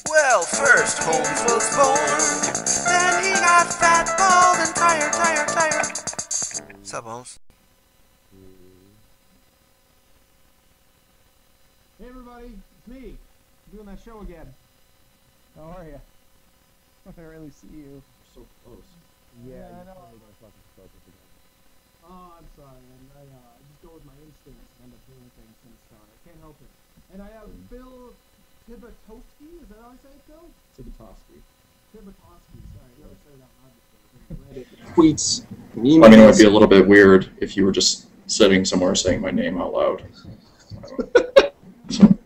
Well, first Holmes was born, then he got fat, bald, and tired. Sup, Holmes? Hey everybody, it's me, doing that show again. How are you? I can really see you. So close. Yeah, I know. Oh, I'm sorry, and I just go with my instincts and end up doing things from the start. I can't help it. And I have Phil Tibitosky, is that how I say it, Phil? Tibitosky. Tibitosky, sorry, I never said it out loud before. Tweets, emails. I mean, it would be a little bit weird if you were just sitting somewhere saying my name out loud. So,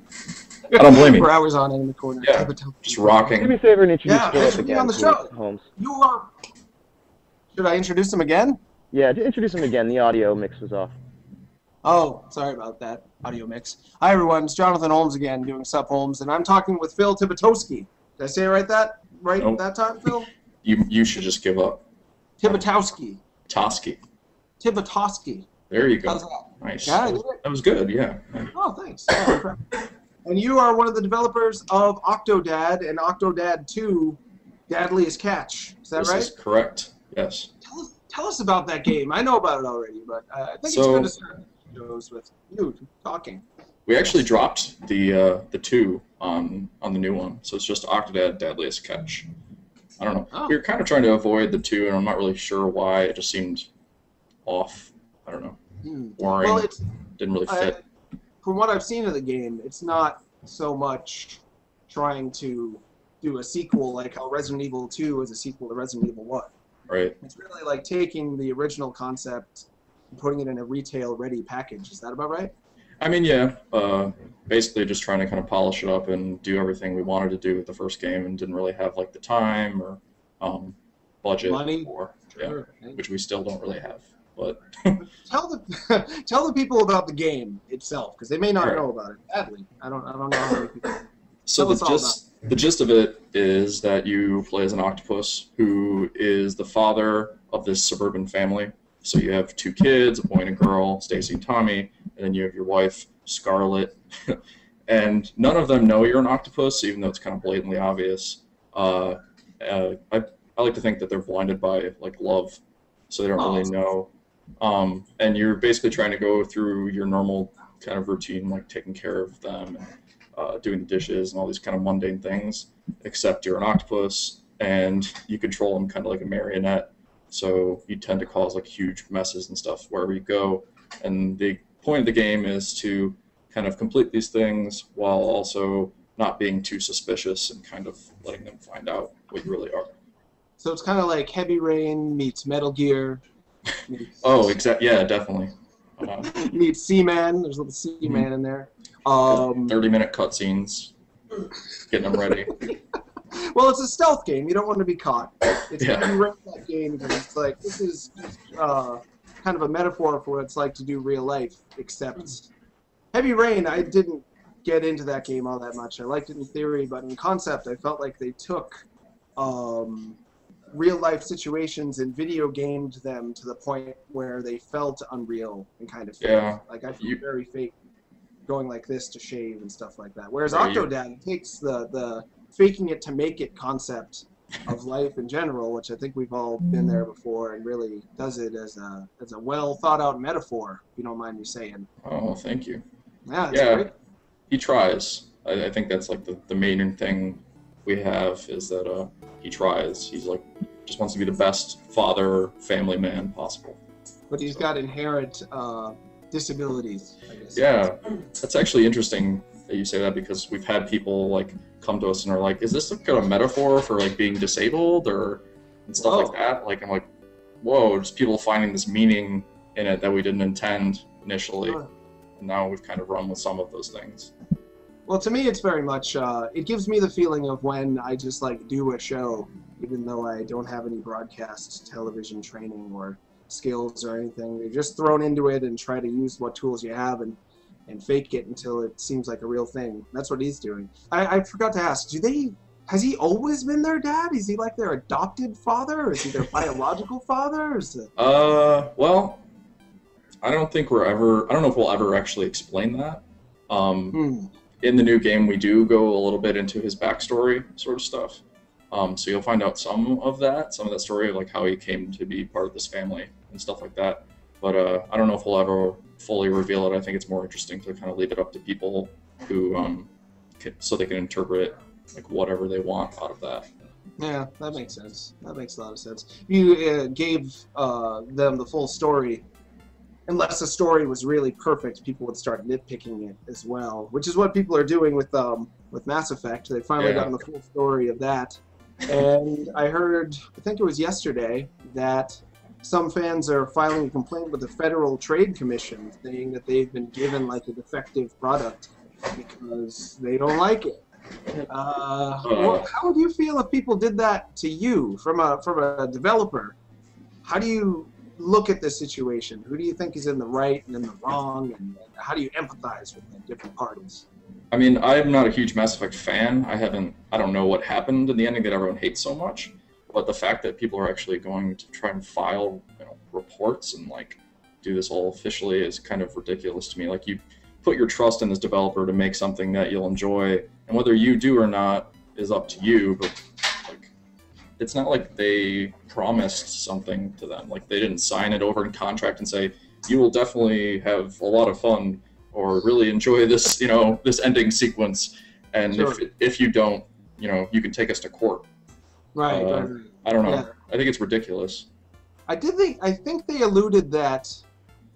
I don't blame you. For hours on end in the corner. Yeah, just rocking. Do me a favor and introduce Yeah, Philip again. on the show. Holmes. You are... Should I introduce him again? Yeah, introduce him again. The audio mix was off. Oh, sorry about that. Audio mix. Hi everyone, it's Jonathan Holmes again, doing Sup Holmes, and I'm talking with Phil Tibitosky. Did I say it right Nope. that time, Phil? You should just give up. Tibitosky. Tosky. Tibitosky. There you go. How's that? Nice. Yeah, I did it. That was good, yeah. Oh, thanks. And you are one of the developers of Octodad and Octodad 2, Dadliest Catch. Is that This right? is correct, yes. Tell us about that game. I know about it already, but I think it's good to start shows with you talking. We actually dropped the 2 on the new one, so it's just Octodad Dadliest Catch. I don't know. Oh. We were kind of trying to avoid the 2, and I'm not really sure why. It just seemed off. I don't know. Boring. Well, Didn't really fit. From what I've seen of the game, it's not so much trying to do a sequel like how Resident Evil 2 is a sequel to Resident Evil 1. Right. It's really like taking the original concept and putting it in a retail-ready package. Is that about right? I mean, yeah. Basically just trying to kind of polish it up and do everything we wanted to do with the first game and didn't really have like the time or budget Money? or Sure. which we still don't really have. But Tell the people about the game itself, because they may not Right. know about it. Badly, I don't know how many people. so Tell us all the gist of it is that you play as an octopus who is the father of this suburban family. So you have 2 kids, a boy and a girl, Stacy and Tommy, and then you have your wife, Scarlett. And none of them know you're an octopus, even though it's kind of blatantly obvious. I like to think that they're blinded by like love, so they don't really know. And you're basically trying to go through your normal kind of routine, like taking care of them, and, doing the dishes, and all these kind of mundane things. Except you're an octopus, and you control them kind of like a marionette. So you tend to cause like huge messes and stuff wherever you go. And the point of the game is to kind of complete these things while also not being too suspicious and kind of letting them find out what you really are. So it's kind of like Heavy Rain meets Metal Gear. Meets, Oh, yeah, definitely. meets Seaman. There's a little Seaman in there. 30-minute cutscenes, getting them ready. Well, it's a stealth game. You don't want to be caught. It's Yeah. Heavy Rain, that game, because it's like this is kind of a metaphor for what it's like to do real life. Except Heavy Rain, I didn't get into that game all that much. I liked it in theory, but in concept, I felt like they took real life situations and video gamed them to the point where they felt unreal and kind of fake. Yeah. Like I feel very fake going like this to shave and stuff like that. Whereas Right, Octodad takes the faking it to make it concept of life in general, which I think we've all been there before, and really does it as a well thought out metaphor, if you don't mind me saying. Oh, thank you. Yeah, that's great. He tries. I think that's like the main thing we have is that he tries. He's like just wants to be the best father, family man possible. But he's got inherent disabilities, I guess. Yeah, that's actually interesting that you say that because we've had people like come to us and are like, "Is this like a metaphor for like being disabled or and stuff like that?" Like I'm like, "Whoa!" Just people finding this meaning in it that we didn't intend initially, and now we've kind of run with some of those things. Well, to me, it's very much, it gives me the feeling of when I just, like, do a show, even though I don't have any broadcast television training or skills or anything. You're just thrown into it and try to use what tools you have and fake it until it seems like a real thing. That's what he's doing. I forgot to ask, has he always been their dad? Is he, like, their adopted father? Or is he their biological father? Or is it... Well, I don't know if we'll ever actually explain that. in the new game, we do go a little bit into his backstory sort of stuff. So you'll find out some of that story, like how he came to be part of this family and stuff like that. But I don't know if we'll ever fully reveal it. I think it's more interesting to kind of leave it up to people who, so they can interpret like whatever they want out of that. Yeah, that makes sense. That makes a lot of sense. You gave them the full story. Unless the story was really perfect, people would start nitpicking it as well, which is what people are doing with Mass Effect. They finally gotten the full story of that. And I heard, I think it was yesterday, that some fans are filing a complaint with the Federal Trade Commission saying that they've been given like a defective product because they don't like it. How would you feel if people did that to you from a developer? How do you look at this situation? Who do you think is in the right and in the wrong, and how do you empathize with the different parties? I mean, I'm not a huge Mass Effect fan. I don't know what happened in the ending that everyone hates so much, but the fact that people are actually going to try and file, reports and like do this all officially is kind of ridiculous to me. Like, you put your trust in this developer to make something that you'll enjoy, and whether you do or not is up to you, but like, it's not like they promised something to them. Like, they didn't sign it over in contract and say, you will definitely have a lot of fun or really enjoy this, this ending sequence. And Sure. if you don't, you can take us to court. Right. I don't know. Yeah. I think it's ridiculous. I think they alluded that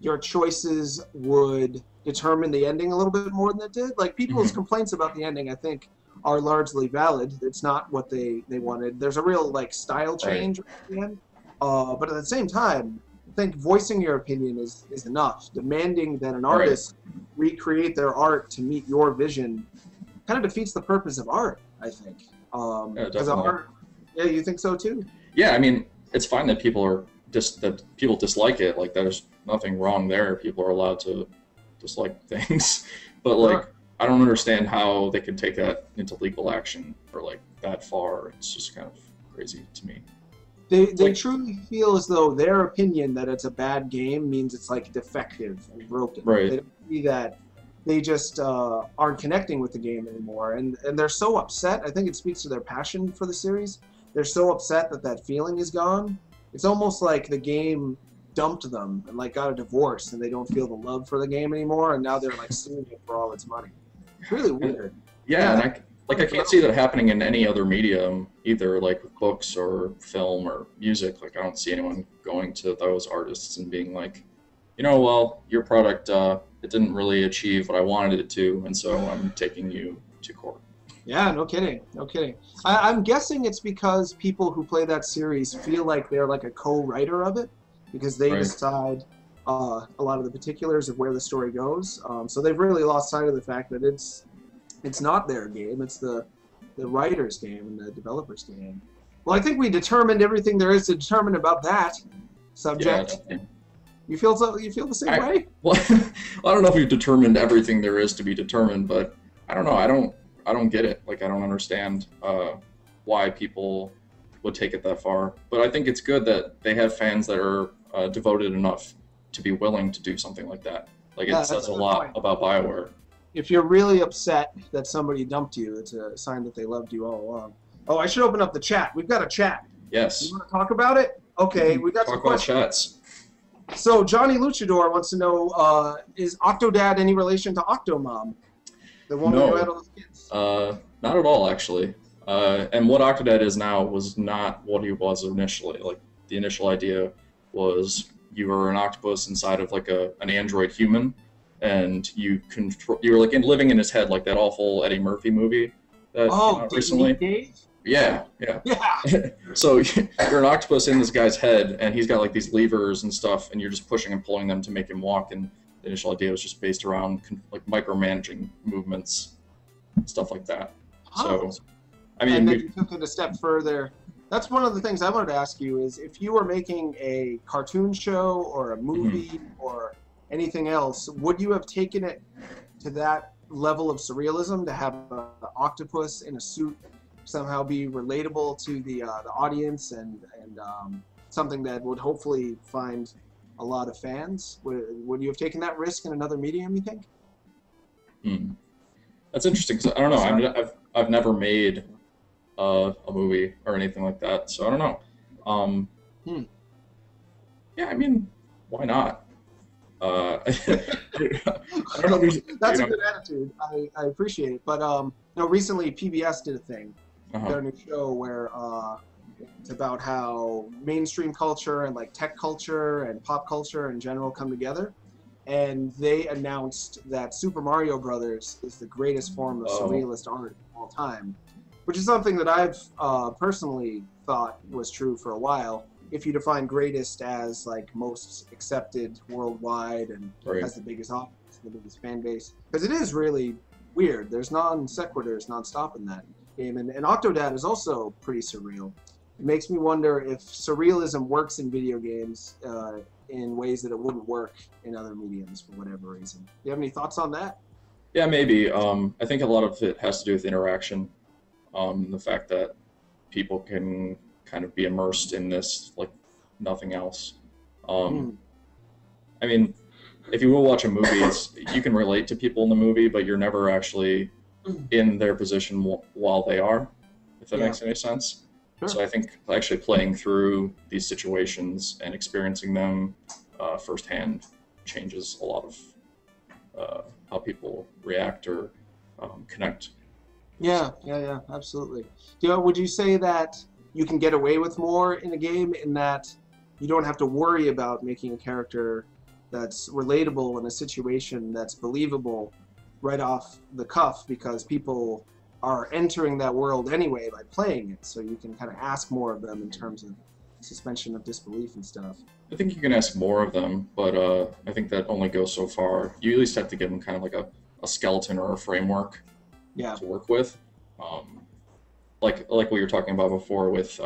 your choices would determine the ending a little bit more than it did. Like, people's complaints about the ending, I think, are largely valid. It's not what they wanted. There's a real like style change at the end. But at the same time, I think voicing your opinion is enough. Demanding that an artist recreate their art to meet your vision kind of defeats the purpose of art, I think. Because art, you think so too? Yeah, I mean, it's fine that people dislike it. Like, there's nothing wrong there. People are allowed to dislike things. But like, I don't understand how they could take that into legal action for like that far. It's just kind of crazy to me. They truly feel as though their opinion that it's a bad game means it's like defective and broken. Right. They don't see that. They just aren't connecting with the game anymore, and they're so upset. I think it speaks to their passion for the series. They're so upset that feeling is gone. It's almost like the game dumped them and like got a divorce, and they don't feel the love for the game anymore, and now they're like suing it for all its money. It's really weird. Yeah, and I can't see that happening in any other medium either, like with books or film or music. Like, I don't see anyone going to those artists and being like, well, your product, it didn't really achieve what I wanted it to, and so I'm taking you to court. Yeah, no kidding. I'm guessing it's because people who play that series feel like they're like a co-writer of it, because they decide a lot of the particulars of where the story goes. So they've really lost sight of the fact that it's not their game, it's the writer's game and the developer's game. Well, I think we determined everything there is to determine about that subject. Yeah. You feel the same way? Well, I don't know if we've determined everything there is to be determined, but I don't know. I don't get it. Like, I don't understand why people would take it that far. But I think it's good that they have fans that are devoted enough to be willing to do something like that. Like, it says a lot about BioWare. If you're really upset that somebody dumped you, it's a sign that they loved you all along. Oh, I should open up the chat. We've got a chat. Yes. You want to talk about it? Okay, we got some questions. Chats. So Johnny Luchador wants to know, is Octodad any relation to Octomom? The woman who had all those kids? Not at all, actually. And what Octodad is now was not what he was initially. Like, the initial idea was you were an octopus inside of like an android human, and you were like living in his head, like that awful Eddie Murphy movie that came out recently. Dave? Yeah. So you're an octopus in this guy's head, and he's got like these levers and stuff, and you're just pushing and pulling them to make him walk. And the initial idea was just based around like micromanaging movements, stuff like that. Oh. So, I mean, and then you took it a step further. That's one of the things I wanted to ask you is if you were making a cartoon show or a movie or anything else, would you have taken it to that level of surrealism to have an octopus in a suit somehow be relatable to the audience and something that would hopefully find a lot of fans? Would you have taken that risk in another medium, you think? That's interesting because I don't know. I've never made a movie or anything like that, so I don't know. Yeah, I mean, why not? I don't know. That's a good attitude. I appreciate it. But recently PBS did a thing. Got a new show where it's about how mainstream culture and like tech culture and pop culture in general come together. And they announced that Super Mario Brothers is the greatest form of surrealist art of all time, which is something that I've personally thought was true for a while. If you define greatest as like most accepted worldwide and has the biggest audience, the biggest fan base, because it is really weird. There's non sequiturs non-stop in that game, and Octodad is also pretty surreal. It makes me wonder if surrealism works in video games in ways that it wouldn't work in other mediums for whatever reason. Do you have any thoughts on that? Yeah, maybe. I think a lot of it has to do with interaction. The fact that people can kind of be immersed in this like nothing else. I mean, if you will watch a movie, you can relate to people in the movie, but you're never actually in their position while they are, if that makes any sense. Sure. So I think actually playing through these situations and experiencing them firsthand changes a lot of how people react or connect. Yeah, absolutely. Would you say that you can get away with more in a game in that you don't have to worry about making a character that's relatable in a situation that's believable right off the cuff because people are entering that world anyway by playing it, so you can kind of ask more of them in terms of suspension of disbelief and stuff? I think you can ask more of them, but I think that only goes so far. You at least have to give them kind of like a skeleton or a framework to work with. Like what you were talking about before with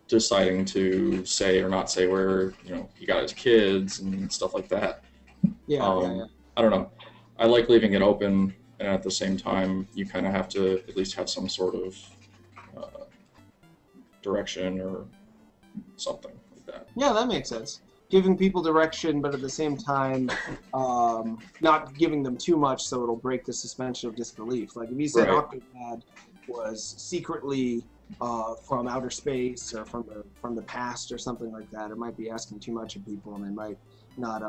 deciding to say or not say where he got his kids and stuff like that. I don't know. I like leaving it open, and at the same time, you kind of have to at least have some sort of direction or something like that. Yeah, that makes sense. Giving people direction, but at the same time, not giving them too much so it'll break the suspension of disbelief. Like if you said Octodad was secretly from outer space or from the past or something like that, it might be asking too much of people, and they might not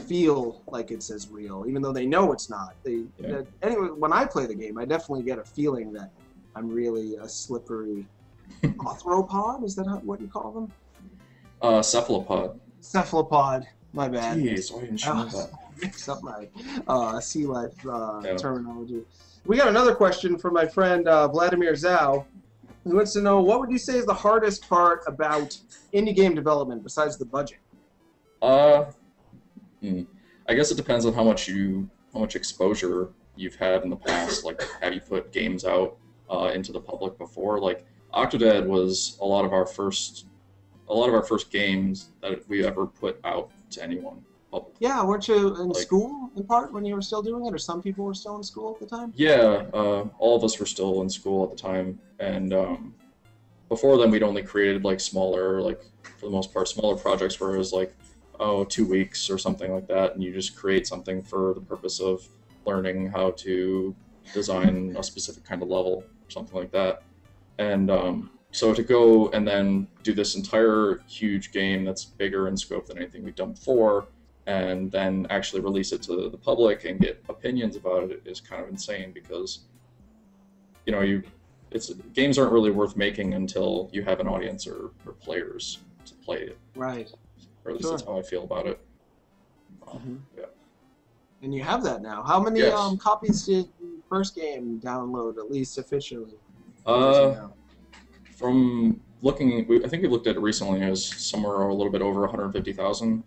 feel like it's as real, even though they know it's not. Anyway, when I play the game, I definitely get a feeling that I'm really a slippery arthropod. Is that what you call them? Cephalopod. Cephalopod. My bad. Jeez, why didn't you know that? Mix up my sea life terminology. We got another question from my friend Vladimir Zhao, who wants to know, what would you say is the hardest part about indie game development besides the budget? I guess it depends on how much exposure you've had in the past. Like, have you put games out into the public before? Like, Octodad was a lot of our first games that we ever put out to anyone publicly. Yeah, weren't you in school in part when you were still doing it, or some people were still in school at the time? Yeah, all of us were still in school at the time, and before then we'd only created like smaller, like for the most part, smaller projects where it was like 2 weeks or something like that, and you just create something for the purpose of learning how to design a specific kind of level or something like that. And so to go and then do this entire huge game that's bigger in scope than anything we've done before, and then actually release it to the public and get opinions about it is kind of insane, because games aren't really worth making until you have an audience or players to play it. Right. Or at least that's how I feel about it. Yeah. And you have that now. How many copies did the first game download, at least officially? From looking, I think we looked at it recently. It was somewhere a little bit over 150,000.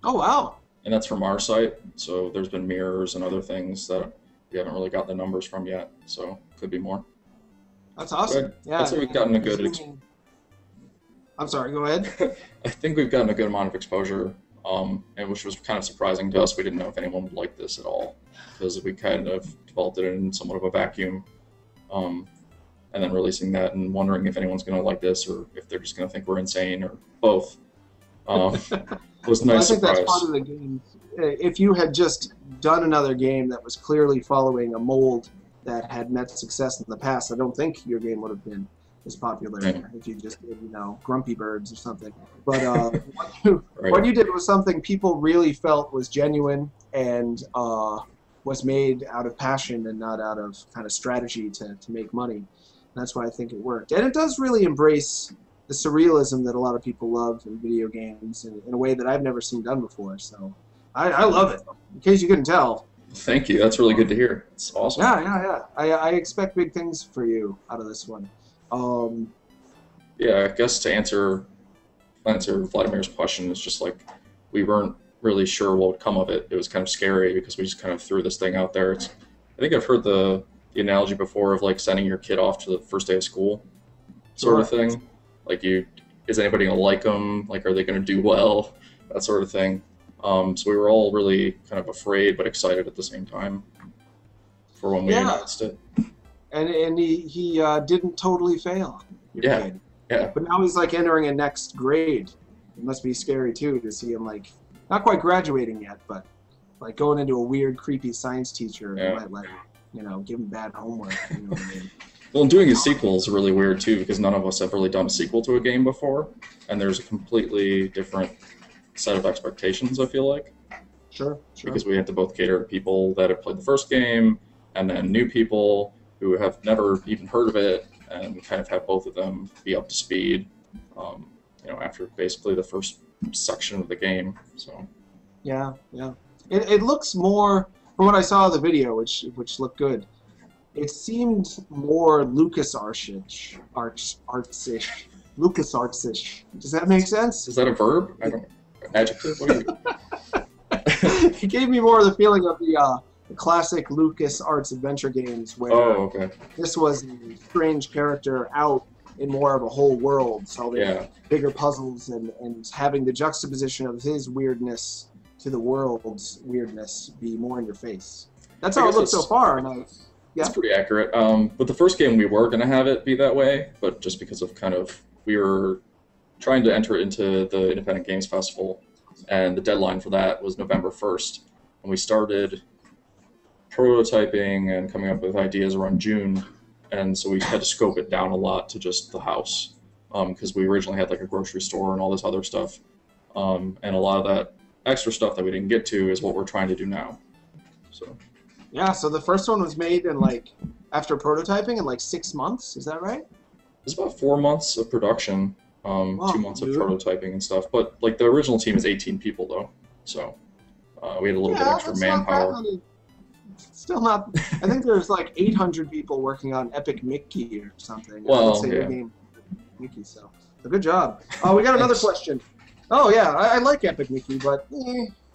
Oh, wow. And that's from our site. So there's been mirrors and other things that we haven't really got the numbers from yet. So could be more. That's awesome. Yeah, I'd say we've gotten a good... I'm sorry, go ahead. I think we've gotten a good amount of exposure, and which was kind of surprising to us. We didn't know if anyone would like this at all, because we kind of developed it in somewhat of a vacuum, and then releasing that and wondering if anyone's going to like this or if they're just going to think we're insane or both. It was a Well, I nice think that's surprise. part of the game. If you had just done another game that was clearly following a mold that had met success in the past, I don't think your game would have been as popular if you just did, Grumpy Birds or something. But what you did was something people really felt was genuine and was made out of passion and not out of kind of strategy to make money. And that's why I think it worked. And it does really embrace the surrealism that a lot of people love in video games in a way that I've never seen done before. So I love it. In case you couldn't tell. Thank you. That's really good to hear. It's awesome. Yeah. I expect big things for you out of this one. Yeah, I guess to answer Vladimir's question, it's just like we weren't really sure what would come of it. It was kind of scary because we just kind of threw this thing out there. I think I've heard the analogy before of like sending your kid off to the first day of school sort of thing. Like, is anybody going to like them? Like, are they going to do well? That sort of thing. So we were all really kind of afraid but excited at the same time for when we announced it. And he didn't totally fail. Your kid. Yeah. But now he's like entering a next grade. It must be scary too to see him like not quite graduating yet, but like going into a weird, creepy science teacher who might like give him bad homework. You know what I mean? Well, doing a sequel is really weird too because none of us have really done a sequel to a game before, and there's a completely different set of expectations. I feel like. Sure. Because we have to both cater to people that have played the first game, and then new people who have never even heard of it, and kind of have both of them be up to speed, after basically the first section of the game. So. Yeah. It looks more, from what I saw of the video, which looked good. It seemed more LucasArts-ish. LucasArts-ish. Does that make sense? Is that a verb? I don't. Adjective? What are you? It gave me more of the feeling of the classic LucasArts adventure games where this was a strange character out in more of a whole world, solving bigger puzzles and having the juxtaposition of his weirdness to the world's weirdness be more in your face. That's how it looks so far. And it's pretty accurate. But the first game we were going to have it be that way, but just because of we were trying to enter into the Independent Games Festival, and the deadline for that was November 1st. And we started prototyping and coming up with ideas around June, and so we had to scope it down a lot to just the house, because we originally had like a grocery store and all this other stuff, and a lot of that extra stuff that we didn't get to is what we're trying to do now. So so the first one was made in after prototyping in 6 months, is that right? It's about 4 months of production, 2 months of prototyping and stuff, but the original team is 18 people though, so we had a little bit extra manpower. Still not. I think there's 800 people working on Epic Mickey or something. Well, game Mickey, so good job. Oh, we got another question. Oh yeah, I like Epic Mickey, but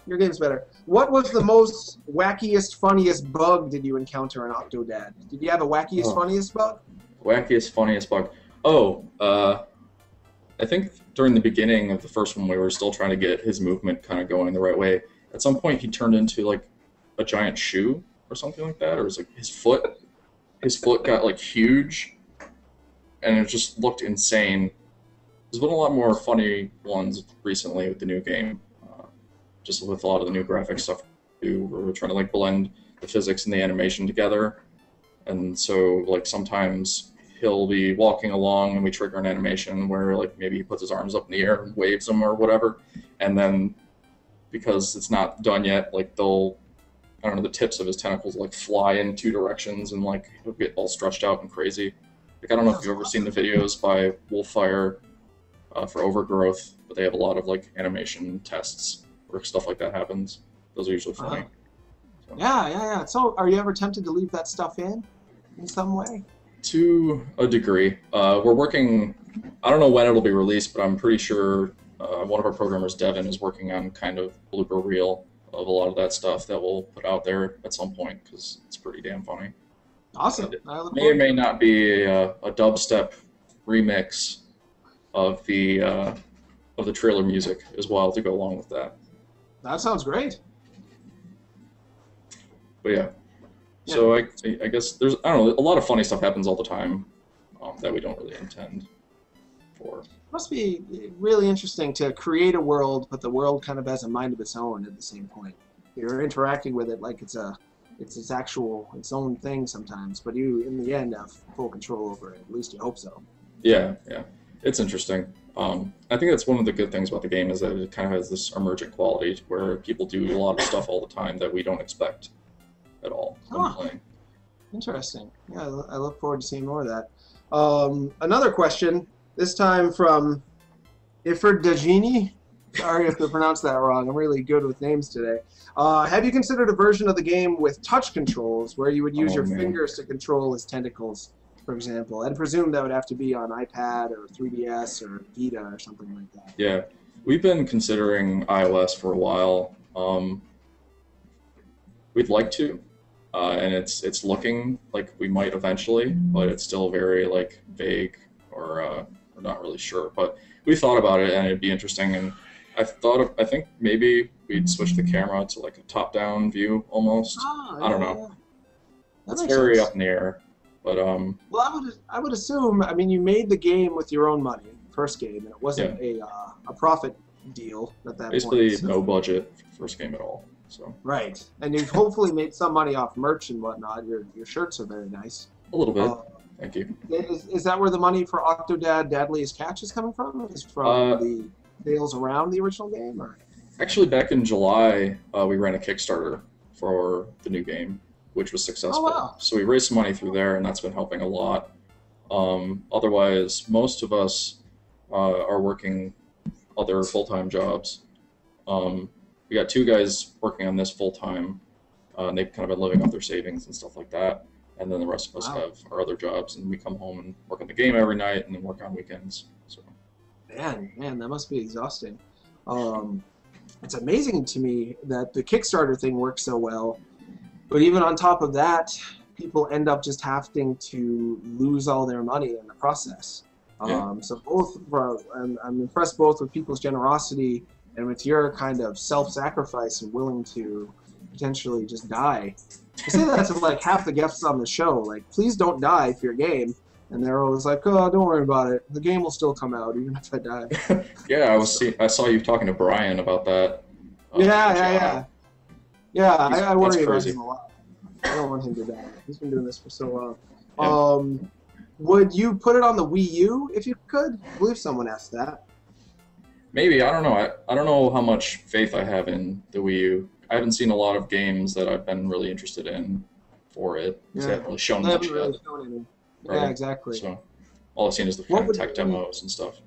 your game's better. What was the most wackiest, funniest bug did you encounter in Octodad? Did you have a wackiest, funniest bug? Wackiest, funniest bug. I think during the beginning of the first one, we were still trying to get his movement kind of going the right way. At some point, he turned into a giant shoe or something like that, or it was his foot got huge, and it just looked insane. There's been a lot more funny ones recently with the new game, just with a lot of the new graphic stuff too, where we're trying to blend the physics and the animation together, and so sometimes he'll be walking along and we trigger an animation where maybe he puts his arms up in the air and waves them or whatever, and then because it's not done yet, the tips of his tentacles fly in 2 directions and he'll get all stretched out and crazy. I don't know if you've ever seen the videos by Wolffire for Overgrowth, but they have a lot of animation tests where stuff like that happens. Those are usually funny. So. Yeah. So are you ever tempted to leave that stuff in some way? To a degree. We're working, I don't know when it'll be released, but I'm pretty sure one of our programmers, Devin, is working on kind of blooper reel of a lot of that stuff that we'll put out there at some point, because it's pretty damn funny. Awesome. It may or may not be a dubstep remix of the trailer music as well to go along with that. That sounds great. But yeah. So I guess there's, a lot of funny stuff happens all the time that we don't really intend. for. Must be really interesting to create a world, but the world kind of has a mind of its own at the same point. You're interacting with it like it's its own thing sometimes, but you, in the end, have full control over it. At least you hope so. Yeah, it's interesting. I think that's one of the good things about the game is that it kind of has this emergent quality where people do a lot of stuff all the time that we don't expect at all when playing. Interesting. Yeah, I look forward to seeing more of that. Another question, this time from Iford Dajini. Sorry if I pronounced that wrong. I'm really good with names today. Have you considered a version of the game with touch controls where you would use your fingers to control his tentacles, for example? I'd presume that would have to be on iPad or 3DS or Vita or something like that. Yeah, we've been considering iOS for a while. We'd like to, and it's looking like we might eventually, but it's still very like vague or we're not really sure. But we thought about it, and it'd be interesting. And I think maybe we'd switch the camera to like a top-down view almost. I don't know. It's very up in the air. But well, I would assume. I mean, you made the game with your own money, first game, and it wasn't a profit deal at that basically point. So. No budget for the first game at all. So right, and you've hopefully made some money off merch and whatnot. Your shirts are very nice. A little bit. Thank you. Is that where the money for Octodad Dadliest Catch is coming from? Is from the sales around the original game, or? Actually, back in July, we ran a Kickstarter for the new game, which was successful. Oh, wow. So we raised some money through there, and that's been helping a lot. Otherwise, most of us are working other full-time jobs. We got 2 guys working on this full-time, and they've kind of been living off their savings and stuff like that. And then the rest of us have our other jobs, and we come home and work on the game every night and then work on weekends. So. Man, that must be exhausting. It's amazing to me that the Kickstarter thing works so well. But even on top of that, people end up just having to lose all their money in the process. So I'm impressed both with people's generosity and with your kind of self-sacrifice and willing to potentially just die. I say that to like half the guests on the show, like, please don't die for your game. And they're always like, oh, don't worry about it. The game will still come out, even if I die. Yeah, I saw you talking to Brian about that. Yeah, I worry about him a lot. I don't want him to die. He's been doing this for so long. Yeah. Would you put it on the Wii U if you could? I believe someone asked that. Maybe. I don't know. I don't know how much faith I have in the Wii U. I haven't seen a lot of games that I've been really interested in for it. They haven't really shown much yet. Really shown any. Right? Yeah, exactly. So all I've seen is the kind of tech demos and stuff.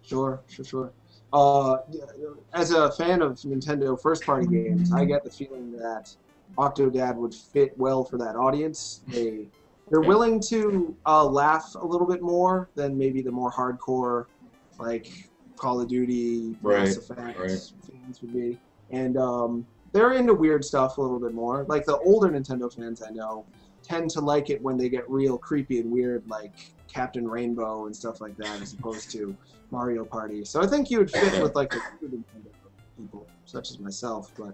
Sure. As a fan of Nintendo first-party games, I get the feeling that Octodad would fit well for that audience. They're willing to laugh a little bit more than maybe the more hardcore, like Call of Duty, Mass Effect fans would be, and they're into weird stuff a little bit more. Like the older Nintendo fans I know tend to like it when they get real creepy and weird, like Captain Rainbow and stuff like that, as opposed to Mario Party. So I think you would fit with like the Nintendo people, such as myself. But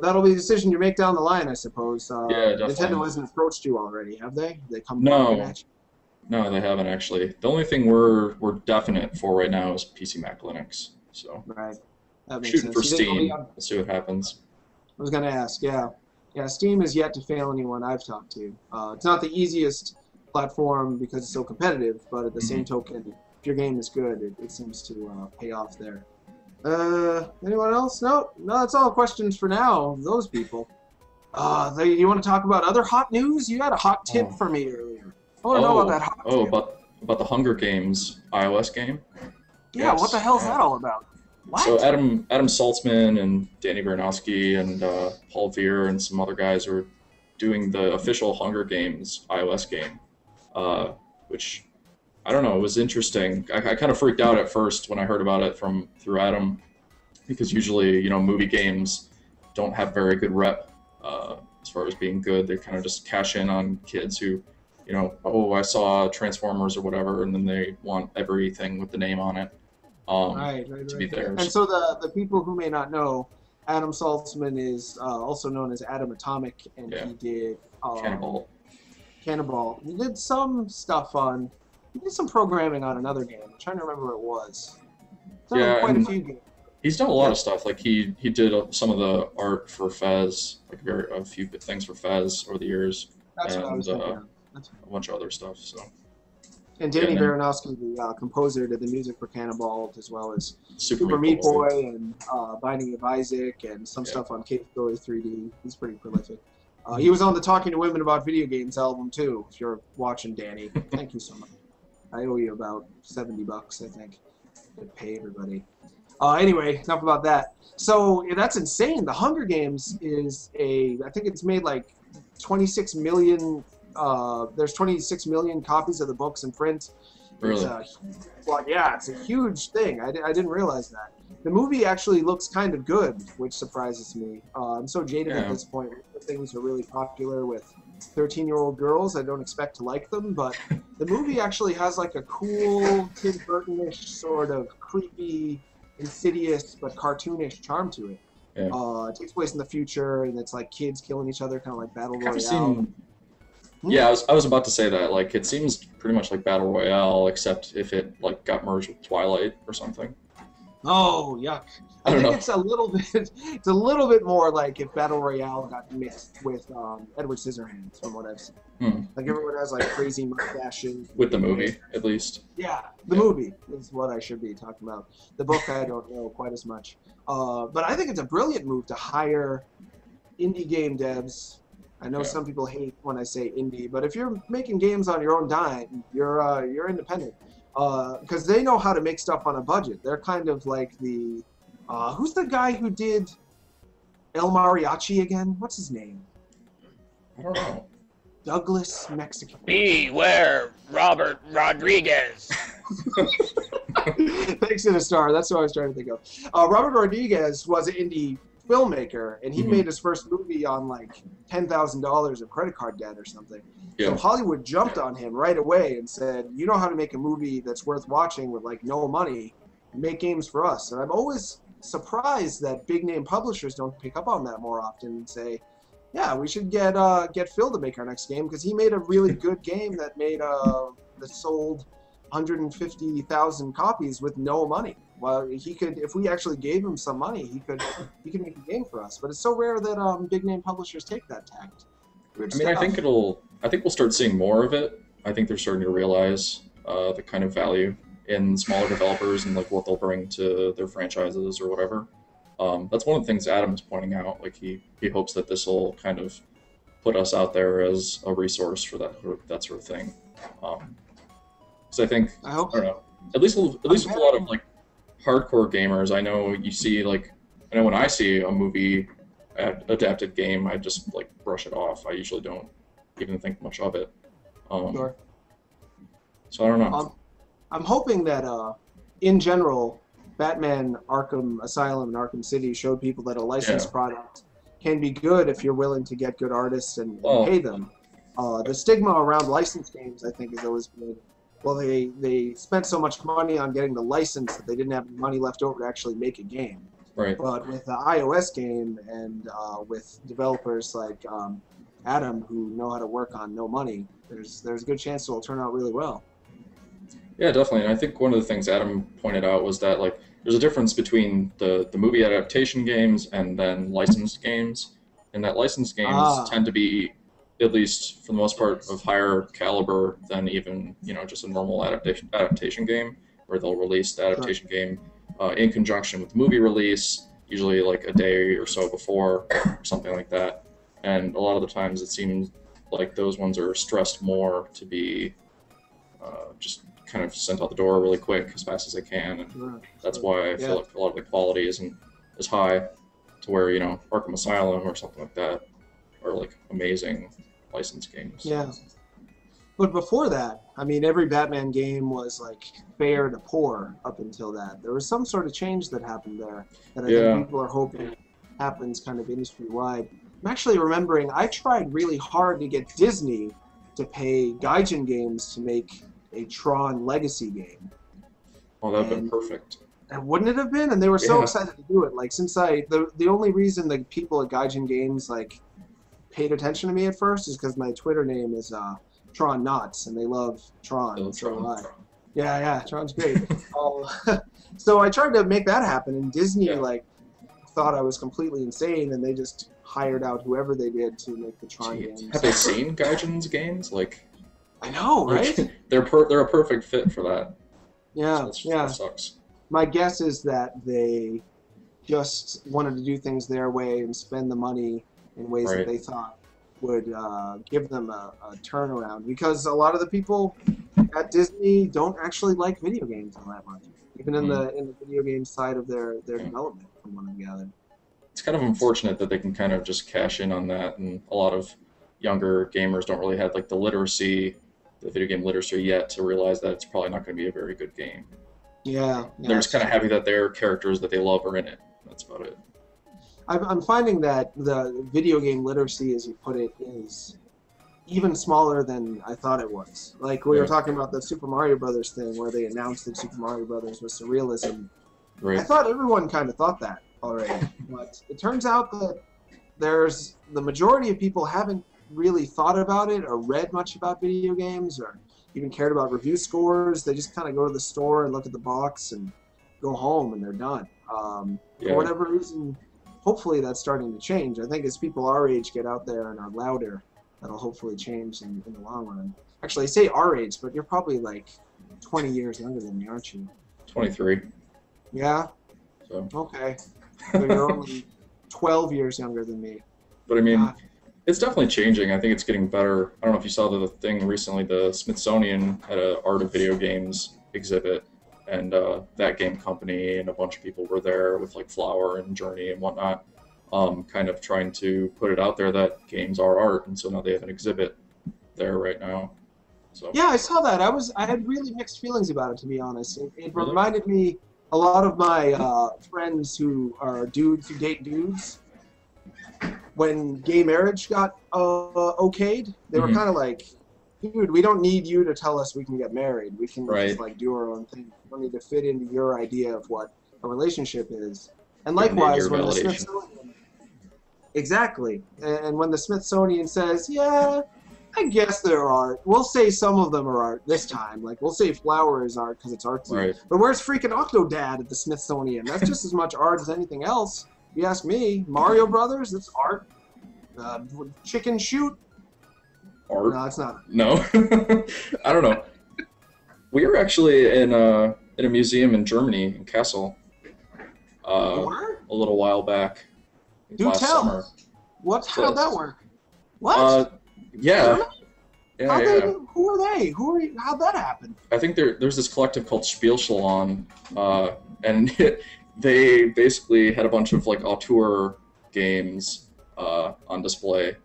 that'll be a decision you make down the line, I suppose. Nintendo hasn't approached you already, have they? They come at you? No, they haven't actually. The only thing we're definite for right now is PC Mac Linux. So right, that makes shooting sense. for Steam. We'll see what happens. I was gonna ask, yeah, Steam has yet to fail anyone I've talked to. It's not the easiest platform because it's so competitive, but at the same token, if your game is good, it seems to pay off there. Anyone else? No, that's all questions for now. Those people. You want to talk about other hot news? You had a hot tip for me earlier. I want to know about that hot tip. About the Hunger Games iOS game? Yeah, yes. What the hell's that all about? What? So Adam Saltzman and Danny Baranowski and Paul Veer and some other guys are doing the official Hunger Games iOS game, which, I don't know, it was interesting. I kind of freaked out at first when I heard about it through Adam, because usually, movie games don't have very good rep as far as being good. They kind of just cash in on kids who, I saw Transformers or whatever, and then they want everything with the name on it to be theirs. And so the people who may not know, Adam Saltzman is also known as Adam Atomic, and he did Cannonball. He did some stuff on He did some programming on another game. I'm trying to remember what it was. He's done Yeah, quite a and few games. he's done a lot of stuff. Like he did some of the art for Fez, like a few things for Fez over the years, That's what I was and thinking of. a bunch of other stuff. So And Danny Yeah, man. Baranowski, the composer, did the music for Cannonball, as well as Super Meat Boy. Boy and Binding of Isaac and some stuff on Cave Story 3D. He's pretty prolific. He was on the Talking to Women About Video Games album, too, if you're watching, Danny. Thank you so much. I owe you about $70, I think, to pay everybody. Anyway, enough about that. So that's insane. The Hunger Games is I think it's made like 26 million. There's 26 million copies of the books in print. Really? It's a huge thing. I didn't realize that. The movie actually looks kind of good, which surprises me. I'm so jaded at this point. Things are really popular with 13-year-old girls. I don't expect to like them, but the movie actually has like a cool Tim Burton-ish sort of creepy, insidious, but cartoonish charm to it. Yeah. It takes place in the future, and it's like kids killing each other, kind of like Battle Royale. Yeah, I was about to say that. Like, it seems pretty much like Battle Royale, except if it like got merged with Twilight or something. Oh, yuck! I don't know. It's a little bit. It's a little bit more like if Battle Royale got mixed with Edward Scissorhands, from what I've seen. Like everyone has like crazy mustaches. With the movie, at least. Yeah, the movie is what I should be talking about. The book I don't know quite as much. But I think it's a brilliant move to hire indie game devs. I know some people hate when I say indie, but if you're making games on your own dime, you're independent. Because they know how to make stuff on a budget. They're kind of like the... who's the guy who did El Mariachi again? What's his name? I don't know. Douglas Mexican. Beware, Robert Rodriguez. Thanks to the star. That's what I was trying to think of. Robert Rodriguez was an indie filmmaker, and he made his first movie on like $10,000 of credit card debt or something. Yeah. So Hollywood jumped on him right away and said, you know how to make a movie that's worth watching with like no money, make games for us. And I'm always surprised that big name publishers don't pick up on that more often and say, yeah, we should get Phil to make our next game, because he made a really good game that sold 150,000 copies with no money. Well, he could, if we actually gave him some money, he could make a game for us. But it's so rare that big name publishers take that tact. I mean, I think we'll start seeing more of it. I think they're starting to realize the kind of value in smaller developers and like what they'll bring to their franchises or whatever. That's one of the things Adam was pointing out. Like he hopes that this will kind of put us out there as a resource for that sort of thing. So I think I don't know. At least with a lot of like hardcore gamers, I know you see like when I see a movie adapted game, I just like brush it off. I usually don't even think much of it. Sure. So I don't know. I'm hoping that in general, Batman Arkham Asylum and Arkham City showed people that a licensed product can be good if you're willing to get good artists and pay them. The stigma around licensed games, I think, is always been, well, they spent so much money on getting the license that they didn't have money left over to actually make a game. Right. But with the iOS game and with developers like Adam, who know how to work on no money, there's a good chance it'll turn out really well. Yeah, definitely. And I think one of the things Adam pointed out was that like there's a difference between the movie adaptation games and then licensed games, and that licensed games tend to be, at least for the most part, of higher caliber than even just a normal adaptation game, where they'll release the adaptation game in conjunction with the movie release, usually like a day or so before, or something like that. And a lot of the times it seems like those ones are stressed more to be just kind of sent out the door really quick, as fast as they can, and that's why I feel like a lot of the quality isn't as high to where Arkham Asylum or something like that are like amazing licensed games. Yeah. But before that, I mean, every Batman game was like fair to poor up until that. There was some sort of change that happened there that I think people are hoping happens kind of industry-wide. I'm actually remembering I tried really hard to get Disney to pay Gaijin Games to make a Tron Legacy game. Oh, that would have been perfect. And wouldn't it have been? And they were so excited to do it. Like, since the only reason the people at Gaijin Games like paid attention to me at first is because my Twitter name is Tron knots, and they love Tron. I love so Tron. do I. Yeah, Tron's great. So I tried to make that happen, and Disney thought I was completely insane, and they just hired out whoever they did to make the Tron games. Have they seen Gaijin's games? Like, I know, right? They're a perfect fit for that. Yeah, So yeah. That sucks. My guess is that they just wanted to do things their way and spend the money in ways that they thought would give them a turnaround. Because a lot of the people at Disney don't actually like video games all that much, even in the video game side of their development, from what I've gathered. It's kind of unfortunate that they can kind of just cash in on that, and a lot of younger gamers don't really have like the video game literacy yet to realize that it's probably not going to be a very good game. Yeah. They're just kind of happy that their characters that they love are in it. That's about it. I'm finding that the video game literacy, as you put it, is even smaller than I thought it was. Like, we were talking about the Super Mario Brothers thing, where they announced that Super Mario Brothers was surrealism. Right. I thought everyone kind of thought that already, but it turns out that there's the majority of people haven't really thought about it or read much about video games or even cared about review scores. They just kind of go to the store and look at the box and go home, and they're done. For whatever reason, hopefully that's starting to change. I think as people our age get out there and are louder, that'll hopefully change in the long run. Actually, I say our age, but you're probably like 20 years younger than me, aren't you? 23. Yeah? So. Okay. So you're only 12 years younger than me. But I mean, it's definitely changing. I think it's getting better. I don't know if you saw the thing recently. The Smithsonian had an Art of Video Games exhibit, and that game company and a bunch of people were there with like Flower and Journey and whatnot, kind of trying to put it out there that games are art, and so now they have an exhibit there right now. So yeah, I saw that. I had really mixed feelings about it, to be honest. It reminded me a lot of my friends who are dudes who date dudes. When gay marriage got okayed, they were kind of like, dude, we don't need you to tell us we can get married. We can just like do our own thing. We don't need to fit into your idea of what a relationship is. And likewise, when the Smithsonian, exactly, and when the Smithsonian says, yeah, I guess they're art. We'll say some of them are art this time. Like, we'll say Flower is art because it's artsy. Right. But where's freaking Octodad at the Smithsonian? That's just as much art as anything else. If you ask me, Mario Brothers, it's art. Chicken Shoot? Art? No, it's not. No. I don't know. We were actually in a museum in Germany, in Kassel, a little while back. Do last tell. Summer. How'd that work? What? Yeah. Who are they? How'd that happen? I think there's this collective called Spielsalon, and they basically had a bunch of like auteur games on display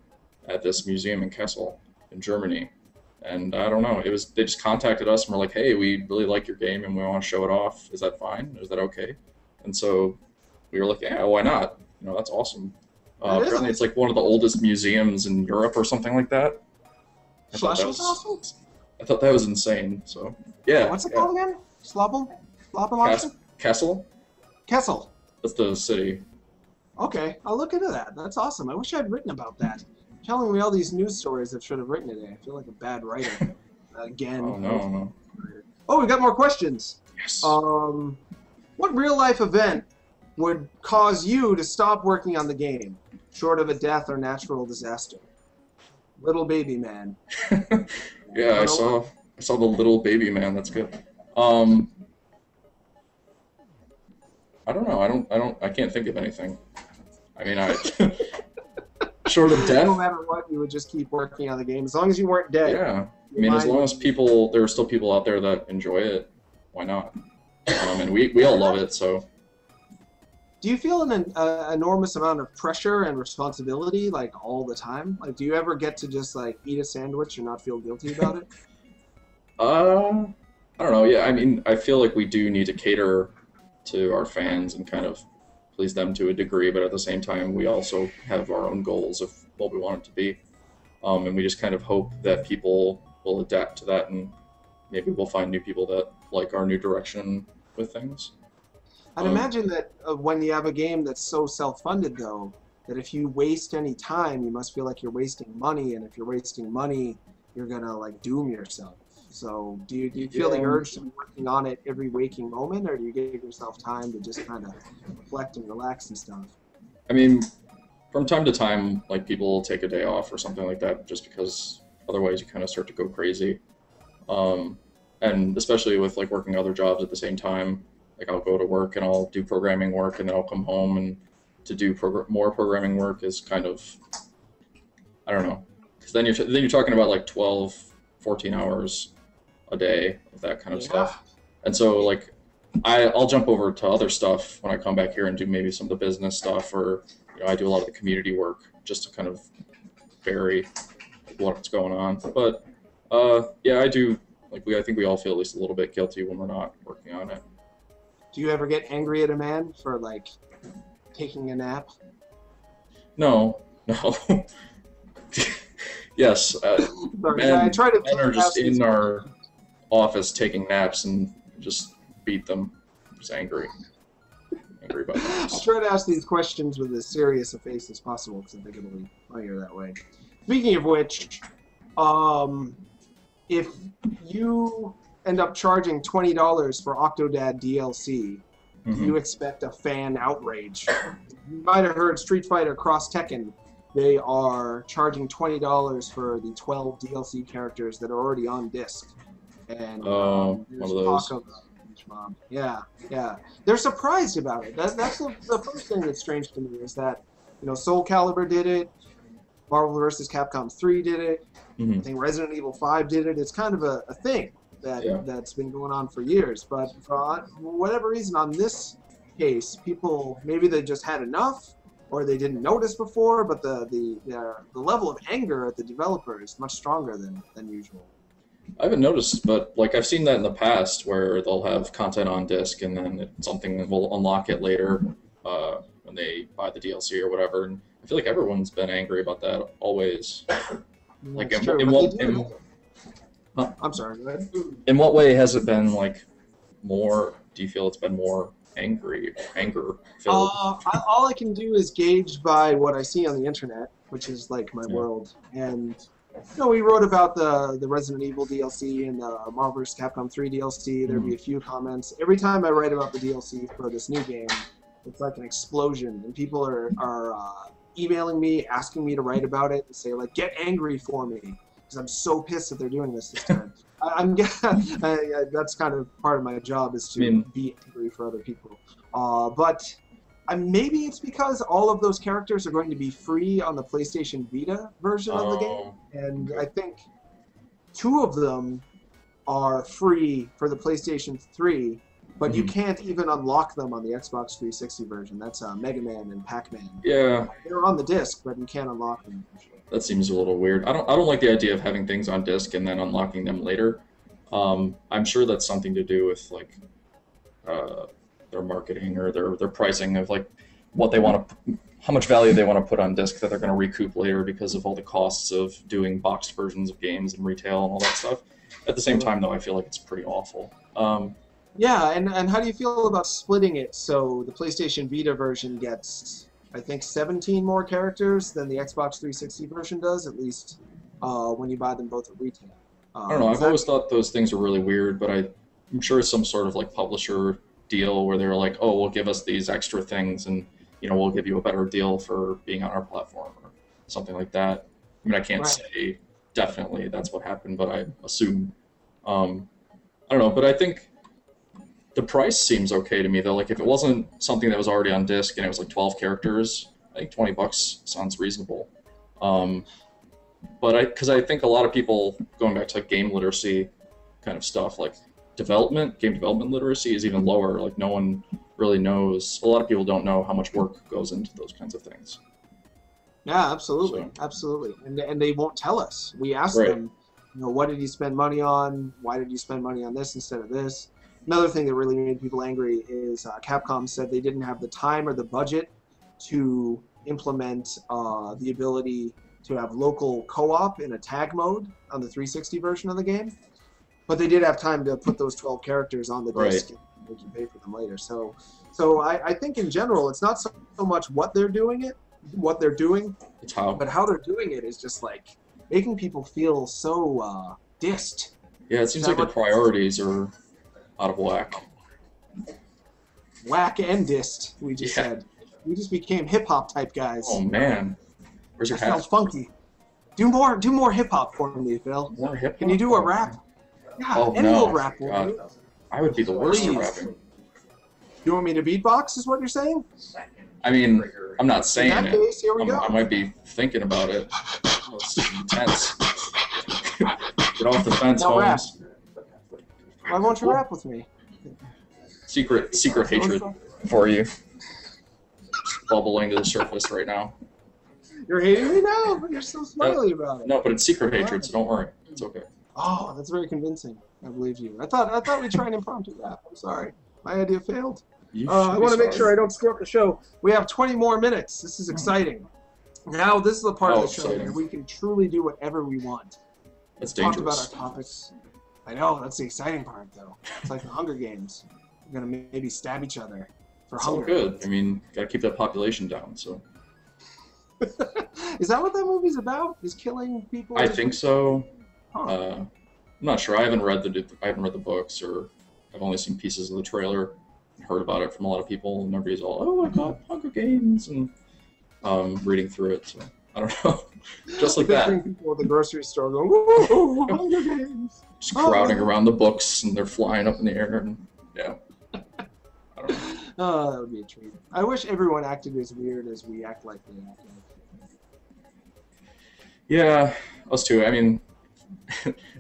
at this museum in Kassel in Germany. And I don't know, they just contacted us and were like, hey, we really like your game and we want to show it off. Is that fine? Is that okay? And so we were like, yeah, why not? That's awesome. Apparently it's like one of the oldest museums in Europe or something like that. I thought that was insane. So yeah. What's it called again? Kassel? Kessel. That's the city. Okay, I'll look into that. That's awesome. I wish I'd written about that. You're telling me all these news stories I should have written today. I feel like a bad writer. Again. Oh, no. Oh, we got more questions. Yes. What real-life event would cause you to stop working on the game, short of a death or natural disaster? Little baby man. Yeah, I saw the little baby man. That's good. I don't know. I can't think of anything. I mean, short of death. No matter what, you would just keep working on the game as long as you weren't dead. Yeah. I mean, as long as there are still people out there that enjoy it, why not? And we all love it, so. Do you feel an enormous amount of pressure and responsibility, like, all the time? Like, do you ever get to just, like, eat a sandwich and not feel guilty about it? I don't know. Yeah, I mean, I feel like we do need to cater to our fans and kind of please them to a degree, but at the same time, we also have our own goals of what we want it to be. And we just kind of hope that people will adapt to that, and maybe we'll find new people that like our new direction with things. I'd imagine that when you have a game that's so self-funded, though, that if you waste any time, you must feel like you're wasting money, and if you're wasting money, you're gonna like doom yourself. So do you feel the urge to be working on it every waking moment, or do you give yourself time to just kind of reflect and relax and stuff? I mean, from time to time, like people will take a day off or something like that, just because otherwise you kind of start to go crazy. And especially with like working other jobs at the same time, like I'll go to work and I'll do programming work, and then I'll come home, and to do more programming work is kind of, I don't know, because then you're talking about like 12, 14 hours a day of that kind of stuff. And so like I'll jump over to other stuff when I come back here and do maybe some of the business stuff, or I do a lot of the community work just to kind of vary what's going on. But yeah, I do. Like I think we all feel at least a little bit guilty when we're not working on it. Do you ever get angry at a man for like taking a nap? No. Yes. Men are just in our office taking naps and just beat them. Just angry about that. I'll try to ask these questions with as serious a face as possible because I think it'll be funnier that way. Speaking of which, if you end up charging $20 for Octodad DLC, do you expect a fan outrage? You might have heard Street Fighter Cross Tekken. They are charging $20 for the 12 DLC characters that are already on disc. And one of those. Yeah. They're surprised about it. That's the first thing that's strange to me is that, Soul Calibur did it, Marvel vs. Capcom 3 did it, I think Resident Evil 5 did it. It's kind of a thing that's been going on for years. But for whatever reason, on this case, people, maybe they just had enough, or they didn't notice before, but the level of anger at the developer is much stronger than usual. I haven't noticed, but like I've seen that in the past where they'll have content on disc and then something will unlock it later when they buy the DLC or whatever. And I feel like everyone's been angry about that always. Like I'm sorry, go ahead. In what way has it been like more? Do you feel it's been more anger filled? All I can do is gauge by what I see on the internet, which is like my world. And we wrote about the Resident Evil DLC and the Marvel vs. Capcom 3 DLC. There'd be a few comments. Every time I write about the DLC for this new game, it's like an explosion, and people are emailing me, asking me to write about it, and say like, "Get angry for me," because I'm so pissed that they're doing this time. That's kind of part of my job is to be angry for other people. But maybe it's because all of those characters are going to be free on the PlayStation Vita version of the game, and I think 2 of them are free for the PlayStation 3, but you can't even unlock them on the Xbox 360 version. That's Mega Man and Pac-Man. Yeah. They're on the disc, but you can't unlock them. That seems a little weird. I don't like the idea of having things on disc and then unlocking them later. I'm sure that's something to do with like their marketing or their pricing of like what they want to, how much value they want to put on disc that they're going to recoup later because of all the costs of doing boxed versions of games and retail and all that stuff. At the same time, though, I feel like it's pretty awful. Yeah, and how do you feel about splitting it so the PlayStation Vita version gets, I think, 17 more characters than the Xbox 360 version does, at least when you buy them both at retail? I don't know. I've always thought those things are really weird, but I'm sure it's some sort of like publisher deal where they're like, oh, we'll give us these extra things and we'll give you a better deal for being on our platform or something like that. I mean, I can't say definitely that's what happened, but I assume. I don't know, but I think the price seems okay to me though. Like if it wasn't something that was already on disc and it was like 12 characters, I think $20 sounds reasonable. But because I think a lot of people, going back to like game literacy kind of stuff, like game development literacy is even lower. Like no one really knows. A lot of people don't know how much work goes into those kinds of things. Yeah, absolutely, absolutely. And they won't tell us. We ask them, what did you spend money on? Why did you spend money on this instead of this? Another thing that really made people angry is Capcom said they didn't have the time or the budget to implement the ability to have local co-op in a tag mode on the 360 version of the game. But they did have time to put those 12 characters on the disc and make you pay for them later. So I think in general, it's not so much what they're doing, it's how, but how they're doing it is just like making people feel so dissed. Yeah, it seems like the priorities are out of whack. Whack and dissed, we just said. We just became hip-hop type guys. Oh, man. Where's your That sounds hat? funky. Do more hip-hop for me, Phil. More hip-hop? Can you do a rap? Yeah, Oh, any no. old rap will God. do. I would be the worst at Please. rapping. You want me to beatbox, is what you're saying? I mean, I'm not saying In that it. case, here we go. I might be thinking about it. Oh, it's intense. Get off the fence, No rap. Holmes. Why won't you rap with me? Secret hatred for you. Bubbling to the surface right now. You're hating me now, but you're so smiley about it. No, but it's secret hatred, so don't worry. It's okay. Oh, that's very convincing. I believe you. I thought we'd try an impromptu rap. I'm sorry. My idea failed. I want to make sure I don't screw up the show. We have 20 more minutes. This is exciting. Now, this is the part of the show exciting. where we can truly do whatever we want. That's Talk dangerous. about our topics. I know, that's the exciting part, though. It's like the Hunger Games. We're going to maybe stab each other for It's all hunger. good. I mean, gotta keep that population down, so. Is that what that movie's about? Is killing people? I think so. Huh. I'm not sure. I haven't read the books, or I've only seen pieces of the trailer and heard about it from a lot of people, and everybody's all, "Oh my God, Hunger Games," and reading through it. So I don't know, just like that, Picturing people at the grocery store going, "Woo, Hunger Games!" just crowding around the books, and they're flying up in the air, and yeah. I don't know. Oh, that would be a treat. I wish everyone acted as weird as we act like they act. Yeah, us too. I mean,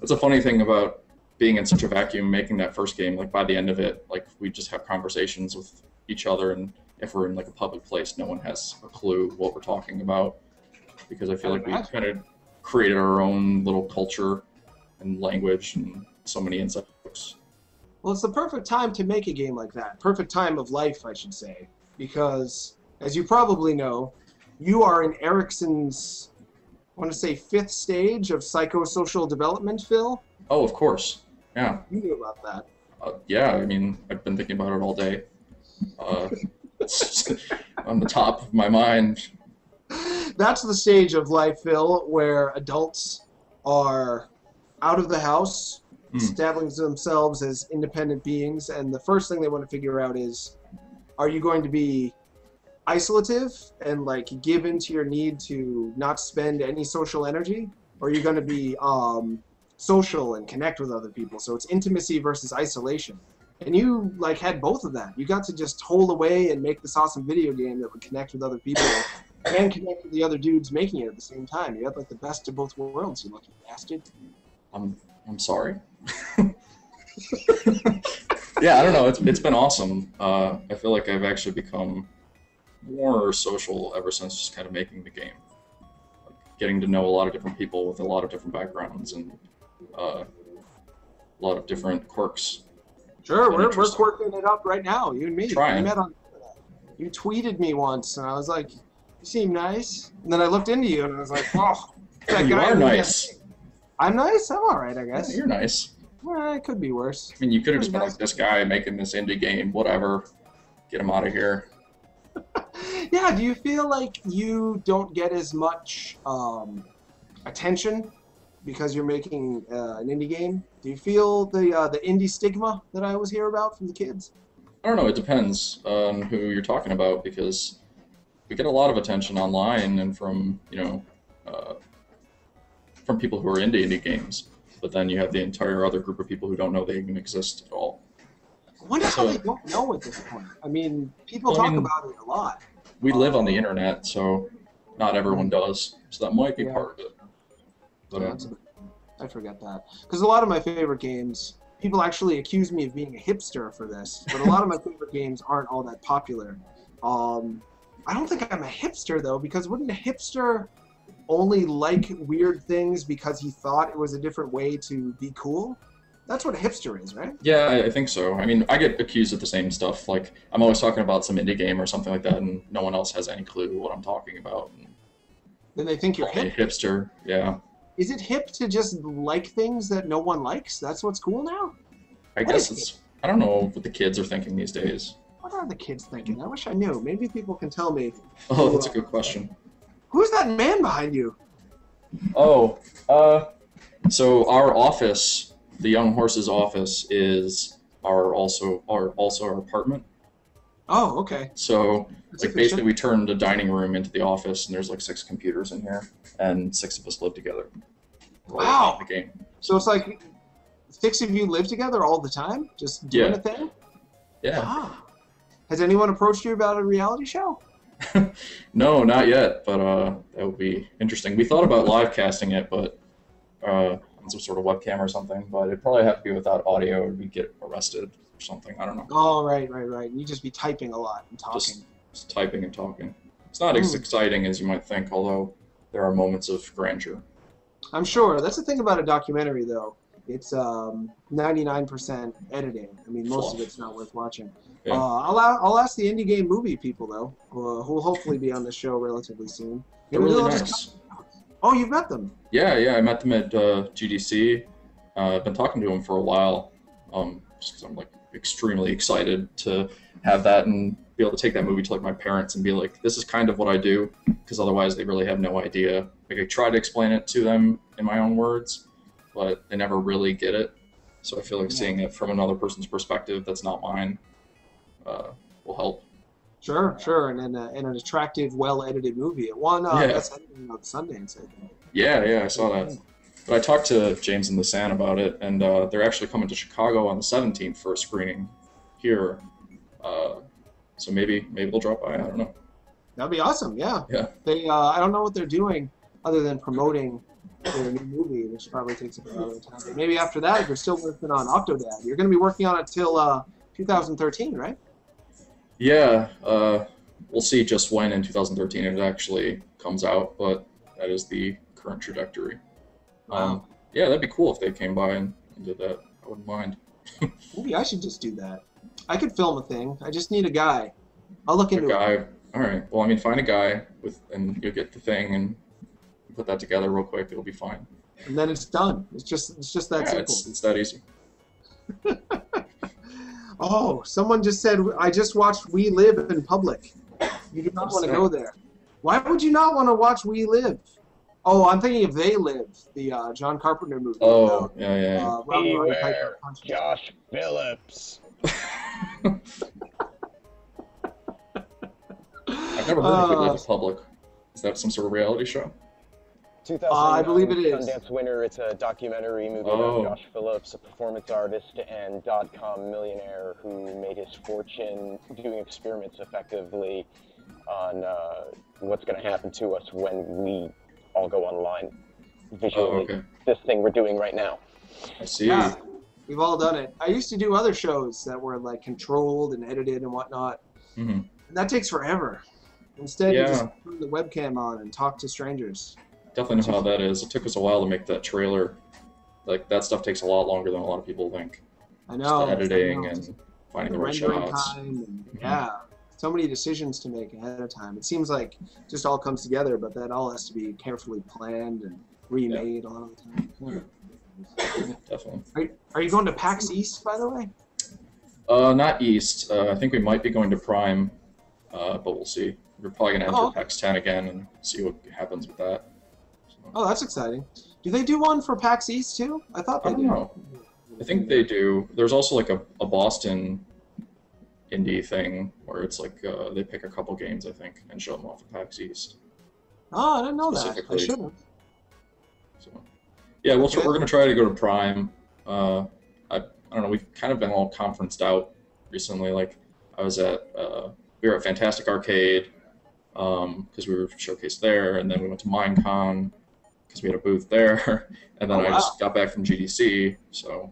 it's a funny thing about being in such a vacuum, making that first game. Like by the end of it, like we just have conversations with each other, and if we're in like a public place, no one has a clue what we're talking about, because I feel like we kind of created our own little culture and language and so many inside jokes. Well, it's the perfect time to make a game like that. Perfect time of life, I should say. Because, as you probably know, you are in Erickson's, I want to say, 5th stage of psychosocial development, Phil. Oh, of course. Yeah. You knew about that. Yeah, I mean, I've been thinking about it all day. It's on the top of my mind. That's the stage of life, Phil, where adults are out of the house, establishing themselves as independent beings, and the first thing they want to figure out is, are you going to be isolative and like give into your need to not spend any social energy, or are you going to be social and connect with other people? So it's intimacy versus isolation, and you like had both of that. You got to just hole away and make this awesome video game that would connect with other people and connect with the other dudes making it at the same time. You had like the best of both worlds, you lucky bastard. I'm sorry. Yeah, I don't know. It's been awesome. I feel like I've actually become more social ever since just kind of making the game. Like, getting to know a lot of different people with a lot of different backgrounds and a lot of different quirks. Sure, we're interesting. quirking it up right now, you and me. Trying. We met on. You tweeted me once, and I was like, "You seem nice." And then I looked into you, and I was like, "Oh, that You guy are really nice. gets-" I'm nice. I'm all right, I guess. Yeah, you're nice. Well, it could be worse. I mean, you could have just been Pretty like, this guy making this indie game, whatever. Get him out of here. Yeah. Do you feel like you don't get as much attention because you're making an indie game? Do you feel the indie stigma that I always hear about from the kids? I don't know. It depends on who you're talking about, because we get a lot of attention online and from, from people who are into indie games. But then you have the entire other group of people who don't know they even exist at all. I wonder how So- they don't know at this point. I mean, people Well, I talk mean- about it a lot. We live on the internet, so not everyone does. So that might be Yeah. part of it. But, Yeah, I forget that. Because a lot of my favorite games, people actually accuse me of being a hipster for this, but a lot of my favorite games aren't all that popular. I don't think I'm a hipster, though, because wouldn't a hipster only like weird things because he thought it was a different way to be cool? That's what a hipster is, right? yeah, I think so. I mean, I get accused of the same stuff. Like, I'm always talking about some indie game or something like that, and no one else has any clue what I'm talking about. Then they think you're Call me a hip. hipster, yeah. Is it hip to just like things that no one likes? That's what's cool now? I guess it's, I don't know what the kids are thinking these days. What are the kids thinking? I wish I knew. Maybe people can tell me. Oh, that's a good question. Who's that man behind you? Oh, so our office, the Young Horse's office, is also our apartment. Oh, okay. So That's like basically we turned the dining room into the office, and there's like 6 computers in here, and 6 of us live together. Wow. The game. So it's like 6 of you live together all the time, just doing a thing. Yeah. Ah. Has anyone approached you about a reality show? No, not yet, but that would be interesting. We thought about live casting it, but on some sort of webcam or something, but it'd probably have to be without audio, or we'd get arrested or something. I don't know. Oh, right. You'd just be typing a lot and talking. Just typing and talking. It's not as exciting as you might think, although there are moments of grandeur. I'm sure. That's the thing about a documentary, though. It's 99% editing. I mean, most of it's not worth watching. Yeah. I'll ask the indie game movie people, though, who will hopefully be on the show relatively soon. They're really nice. Oh, you've met them? Yeah, I met them at GDC. I've been talking to them for a while, just because I'm like extremely excited to have that and be able to take that movie to like my parents and be like, this is kind of what I do, because otherwise they really have no idea. Like I try to explain it to them in my own words, but they never really get it. So I feel like seeing it from another person's perspective that's not mine will help. Sure, and an attractive, well-edited movie. It won Best Editing on Sundance, I think. Yeah, I saw that. But I talked to James and Lisanne about it, and they're actually coming to Chicago on the 17th for a screening here. So maybe they'll drop by. I don't know. That'd be awesome. Yeah. Yeah. They I don't know what they're doing other than promoting their new movie, which probably takes a bit of time. But maybe after that, if you're still working on Octodad, you're going to be working on it till 2013, right? Yeah, we'll see just when in 2013 it actually comes out, but that is the current trajectory. Wow. Yeah, that'd be cool if they came by and did that. I wouldn't mind. Maybe I should just do that. I could film a thing. I just need a guy. I'll look into it. All right. Well, I mean, find a guy and you'll get the thing and put that together real quick. It'll be fine. And then it's done. It's just that simple. It's that easy. Oh, someone just said, I just watched We Live in public. You do not want to go there. Why would you not want to watch We Live? Oh, I'm thinking of They Live, the John Carpenter movie. Oh, yeah. Beware, Josh Phillips. I've never heard of We Live in Public. Is that some sort of reality show? 2009 I believe it is. Sundance winner. It's a documentary movie about Josh Phillips, a performance artist and .com millionaire who made his fortune doing experiments effectively on what's going to happen to us when we all go online visually. Okay. This thing we're doing right now. I see. Yeah, we've all done it. I used to do other shows that were like controlled and edited and whatnot. Mm-hmm. And that takes forever. Instead, you Yeah. just turn the webcam on and talk to strangers. Definitely know how that is. It took us a while to make that trailer. Like, that stuff takes a lot longer than a lot of people think. I know. Just the editing I know. and finding the right rendering shots. time and, yeah, so many decisions to make ahead of time. It seems like it just all comes together, but that all has to be carefully planned and remade a lot of the time. Yeah. Definitely. Are you going to PAX East, by the way? Not East. I think we might be going to Prime, but we'll see. We're probably going to enter PAX 10 again and see what happens with that. So. Oh, that's exciting. Do they do one for PAX East, too? I thought they I don't know. I think they do. There's also like a Boston indie thing where it's like they pick a couple games, I think, and show them off at PAX East. Oh, I didn't know that. I should have. So, yeah, we're going to try to go to Prime. I don't know. We've kind of been all conferenced out recently. Like I was we were at Fantastic Arcade because we were showcased there, and then we went to Minecon because we had a booth there, and then I just got back from GDC, so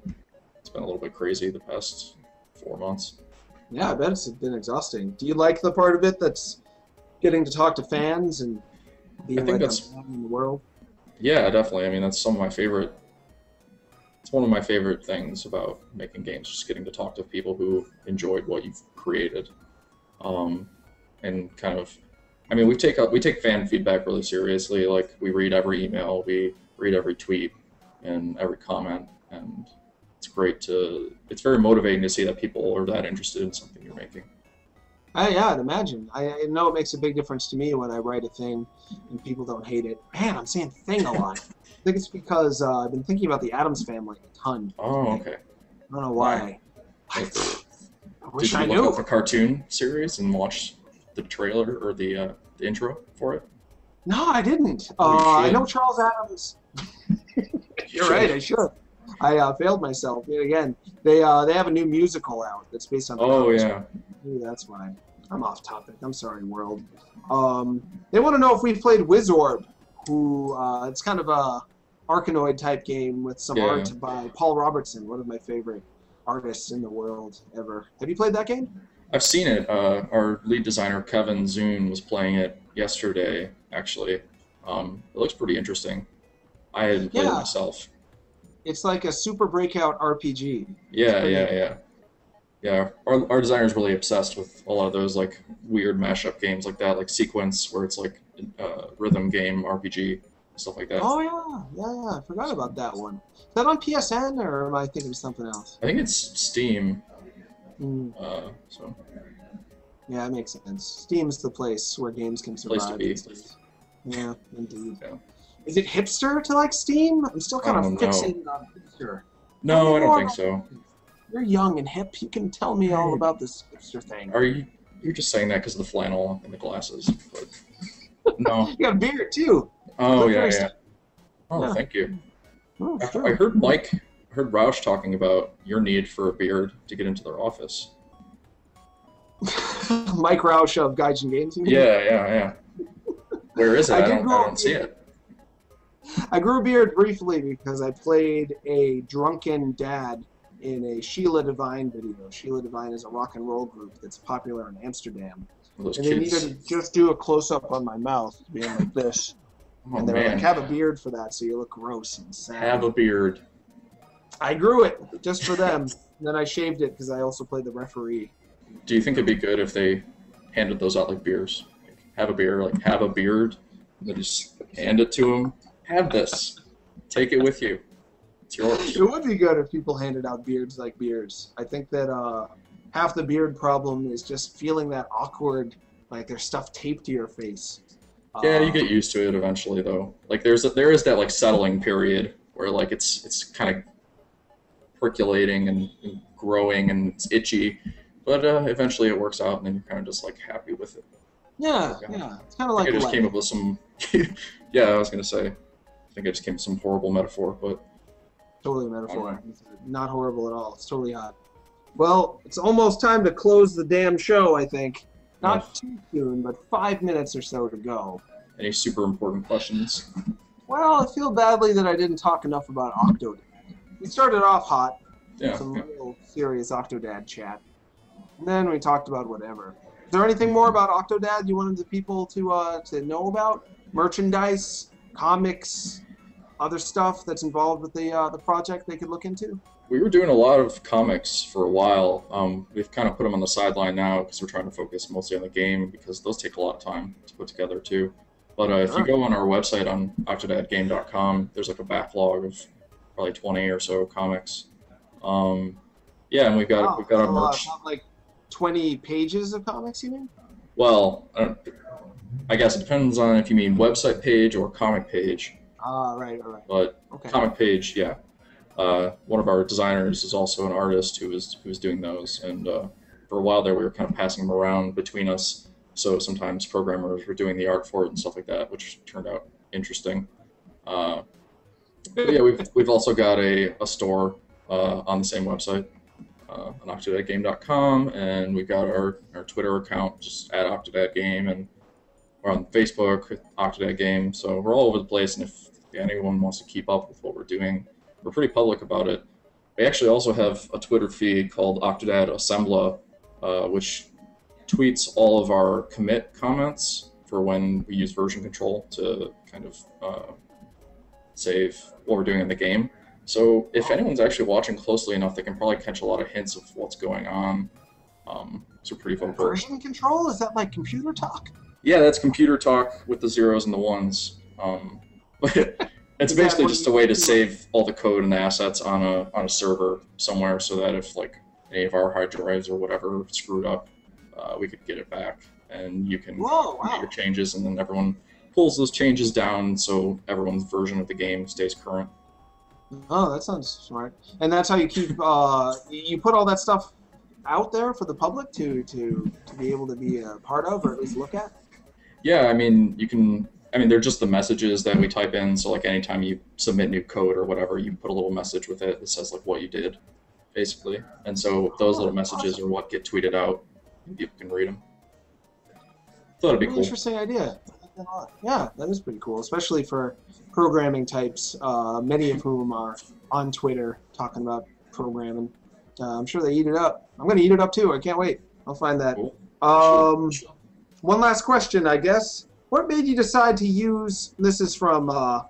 it's been a little bit crazy the past 4 months. Yeah, I bet it's been exhausting. Do you like the part of it that's getting to talk to fans and being like a man in the world? Yeah, definitely. I mean, that's some of my favorite. It's one of my favorite things about making games, just getting to talk to people who enjoyed what you've created, and kind of. I mean, we take fan feedback really seriously. Like, we read every email, we read every tweet, and every comment, and it's great to. It's very motivating to see that people are that interested in something you're making. Yeah, I'd imagine. I know it makes a big difference to me when I write a thing and people don't hate it. Man, I'm saying thing a lot. I think it's because I've been thinking about the Addams Family a ton. Oh, okay. I don't know why. I wish I Did you knew. look up the cartoon series and watch the trailer or the intro for it? No, I didn't. Oh, you I know should. Charles Addams. You're should. right, I should. I failed myself. Yeah, again, they have a new musical out that's based on the Oh, comics. yeah. Maybe that's why. I'm off topic. I'm sorry, world. They want to know if we've played Wizorb, who it's kind of a Arkanoid type game with some Yeah. art by Paul Robertson, one of my favorite artists in the world ever. Have you played that game? I've seen it. Our lead designer, Kevin Zune, was playing it yesterday, actually. It looks pretty interesting. I hadn't played it Yeah. myself. It's like a super breakout RPG. Yeah. Our designer's really obsessed with a lot of those like weird mashup games like that, like Sequence, where it's like rhythm game RPG, stuff like that. Oh yeah. I forgot about that one. Is that on PSN or am I thinking of something else? I think it's Steam. Mm, So yeah, it makes sense. Steam's the place where games can survive. Place to be. these days. Yeah, indeed. Yeah. Is it hipster to like Steam? I'm still kind of Oh, no. fixated on hipster. no, I don't think so. You're young and hip. You can tell me all about this hipster thing. You're just saying that because of the flannel and the glasses? But no. You got a beard too. Oh Look yeah, very yeah. Oh, Yeah. thank you. Oh, I sure. heard Roush talking about your need for a beard to get into their office. Mike Roush of Gaijin Games. You mean? Yeah. Where is it? I I did don't grow a see beard. it. I grew a beard briefly because I played a drunken dad in a Sheila Divine video. Sheila Divine is a rock and roll group that's popular in Amsterdam. Those And they kids. needed to just do a close-up on my mouth, being like this. Oh And they were man. like, have a beard for that so you look gross and sad. Have a beard. I grew it just for them. And then I shaved it because I also played the referee. Do you think it'd be good if they handed those out like beers? Like, have a beer, like have a beard. And they just hand it to them. Have this. Take it with you. It's yours. It would be good if people handed out beards like beers. I think that half the beard problem is just feeling that awkward, like there's stuff taped to your face. Yeah, you get used to it eventually, though. Like there is that like settling period where like it's kind of percolating and growing and it's itchy, but eventually it works out and then you're kind of just like happy with it. Yeah. It's kind of like I just life. came up with some. Yeah, I was gonna say. I think I just came up with some horrible metaphor, but Totally a metaphor. Not horrible at all. It's totally hot. Well, it's almost time to close the damn show, I think. Not too soon, but 5 minutes or so to go. any super important questions? Well, I feel badly that I didn't talk enough about Octodad. We started off hot, Yeah. some real serious Octodad chat. And then we talked about whatever. Is there anything more about Octodad you wanted the people to know about? Merchandise, comics, other stuff that's involved with the project they could look into? We were doing a lot of comics for a while. We've kind of put them on the sideline now because we're trying to focus mostly on the game because those take a lot of time to put together too. But if you go on our website on octodadgame.com, there's like a backlog of probably 20 or so comics. Yeah, and we've got our merch. Not like 20 pages of comics, you mean? Well, I guess it depends on if you mean website page or comic page. Right. But Okay. comic page, yeah. One of our designers is also an artist who was doing those, and for a while there we were kind of passing them around between us. So sometimes programmers were doing the art for it and stuff like that, which turned out interesting. But yeah, we've also got a store on the same website, on octodadgame.com, and we've got our Twitter account just at octodadgame, and we're on Facebook with Octodad Game. So we're all over the place, and if anyone wants to keep up with what we're doing, we're pretty public about it. We actually also have a Twitter feed called Octodad Assembla, which tweets all of our commit comments for when we use version control to kind of save what we're doing in the game. So if anyone's actually watching closely enough, they can probably catch a lot of hints of what's going on. So pretty vocal. Version control? Is that like computer talk? Yeah, that's computer talk with the zeros and the ones. But it's Is that basically what just you a way to do? save all the code and the assets on a server somewhere, so that if like any of our hard drives or whatever screwed up, we could get it back, and you can Whoa, make wow. your changes, and then everyone pulls those changes down so everyone's version of the game stays current. Oh, that sounds smart. And that's how you keep you put all that stuff out there for the public to be able to be a part of, or at least look at? Yeah, I mean, you can. I mean, they're just the messages that we type in. So, like, anytime you submit new code or whatever, you put a little message with it that says like what you did, basically. And so those little messages are what get tweeted out, and people can read them. Thought it'd be cool. Interesting idea. Yeah, that is pretty cool, especially for programming types, many of whom are on Twitter talking about programming. I'm sure they eat it up. I'm going to eat it up too. I can't wait. I'll find that. Cool. One last question, I guess. What made you decide to use, this is from, I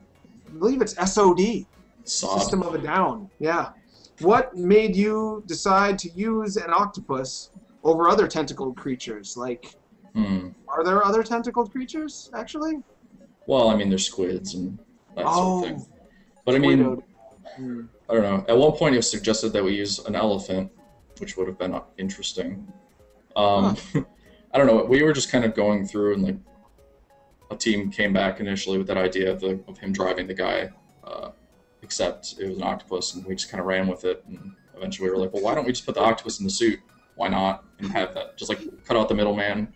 believe it's SOD, System of a Down. Yeah. What made you decide to use an octopus over other tentacled creatures? Like, are there other tentacled creatures, actually? Well, I mean, there's squids and that sort of thing. But I Squid. mean, I don't know. At one point, it was suggested that we use an elephant, which would have been interesting. I don't know. We were just kind of going through, and like a team came back initially with that idea of him driving the guy, except it was an octopus, and we just kind of ran with it. And eventually, we were like, well, why don't we just put the octopus in the suit? Why not? And have that just like cut out the middleman.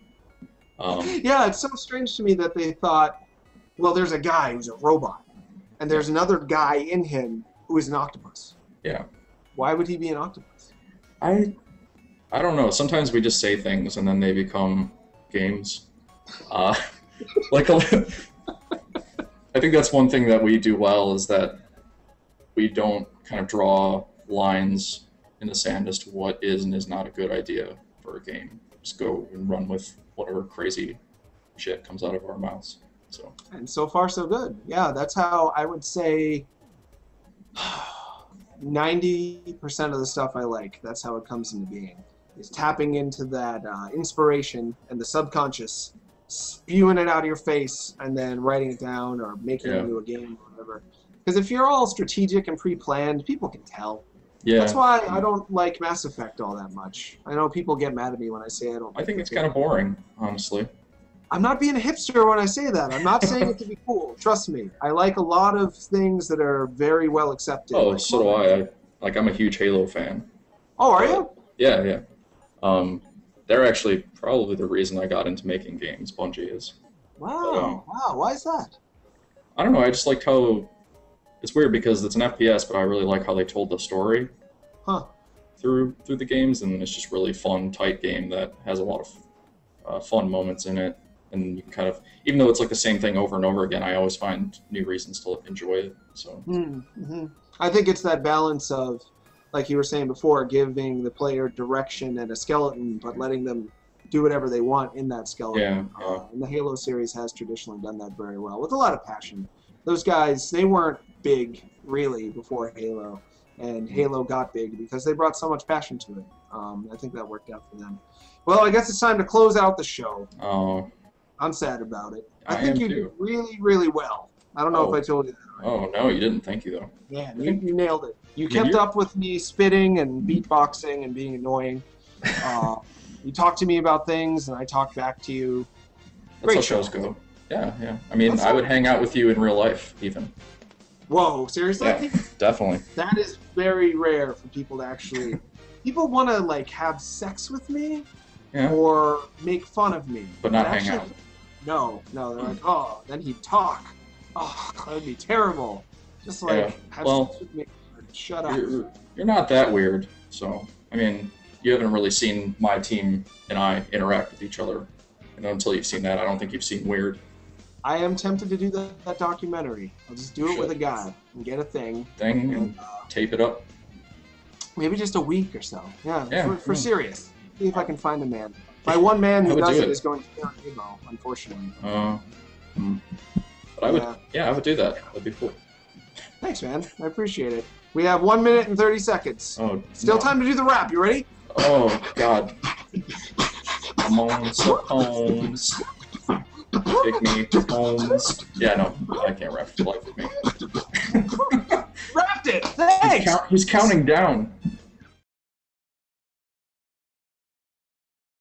Yeah, it's so strange to me that they thought, well, there's a guy who's a robot, and there's another guy in him who is an octopus. Yeah. Why would he be an octopus? I don't know. Sometimes we just say things and then they become games. Like, I think that's one thing that we do well, is that we don't kind of draw lines in the sand as to what is and is not a good idea for a game. Just go and run with whatever crazy shit comes out of our mouths. And so far, so good. Yeah, that's how I would say 90% of the stuff I like, that's how it comes into being. Is tapping into that inspiration and the subconscious, spewing it out of your face, and then writing it down or making it into a game or whatever. Because if you're all strategic and pre-planned, people can tell. Yeah. That's why I don't like Mass Effect all that much. I know people get mad at me when I say I don't. I think it's kind of boring, honestly. I'm not being a hipster when I say that. I'm not saying it to be cool. Trust me. I like a lot of things that are very well accepted. Oh, like so do I. I'm a huge Halo fan. Oh, are you? Yeah, yeah. They're actually probably the reason I got into making games, Bungie is. Wow, wow. Why is that? I don't know, I just liked how... It's weird because it's an FPS, but I really like how they told the story through the games, and it's just really fun, tight game that has a lot of fun moments in it. And you can kind of, even though it's like the same thing over and over again, I always find new reasons to enjoy it. So I think it's that balance of, like you were saying before, giving the player direction and a skeleton, but letting them do whatever they want in that skeleton. Yeah. And the Halo series has traditionally done that very well, with a lot of passion. Those guys, they weren't big, really, before Halo. And Halo got big because they brought so much passion to it. I think that worked out for them. Well, I guess it's time to close out the show. Oh. I'm sad about it. I think you did really, really well. I don't know if I told you that. Oh, no, you didn't. Thank you, though. Yeah, you nailed it. You kept up with me spitting and beatboxing and being annoying. You talked to me about things, and I talked back to you. That's how shows go. Yeah, yeah. I mean, I would hang out with you in real life, even. Whoa, seriously? Yeah, definitely. That is very rare for people to actually... People want to, like, have sex with me or make fun of me. But not hang out. No, they're like, oh, then he'd talk. Oh, that would be terrible. Just like, have sex with me. Shut up. You're not that weird, so, I mean, you haven't really seen my team and I interact with each other. And until you've seen that, I don't think you've seen weird. I am tempted to do that documentary. I'll just do it with a guy and get a thing. And tape it up. Maybe just a week or so. Yeah, for serious. See if I can find a man. My one man who does it is going to be on Emo, unfortunately. But I would, I would do that. That'd be cool. Thanks, man. I appreciate it. We have 1 minute and 30 seconds. Oh, Still time to do the rap. You ready? Oh, God. Come on, Sup Holmes. Take me Holmes. Yeah, no, I can't rap for the life of me. Rapped it! Thanks! He's counting down.